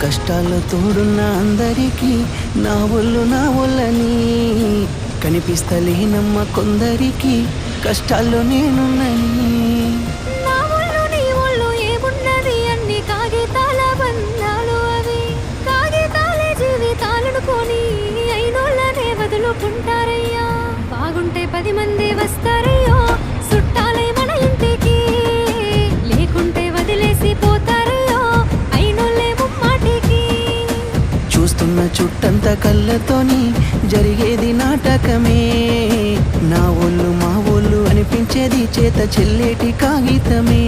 కష్టాల్లో తోడున్న అందరికీ నా ఒళ్ళని కనిపిస్తలేనమ్మ కొందరికి కష్టాల్లో నేనున్నని. నా ఒళ్ళు నీ ఒళ్ళు ఏమున్నది అన్ని కాగితాల బంధాలు, అవి కాగితాలే జీవితాలను కొని అయినోళ్ళనే వదులుకుంటారయ్యా. బాగుంటే 10 మంది వస్తారయ్యో చుట్టాలే మన ఇంటికి, లేకుంటే వదిలేసి పోతారయ్యో అయినోళ్ళే ముమ్మాటికి. చూస్తున్న చుట్టంత కళ్ళతోని జరిగేది నాటకమే, నా ఒళ్ళు మా ఒళ్ళు అనిపించేది చేత చెల్లేటి కాగితమే.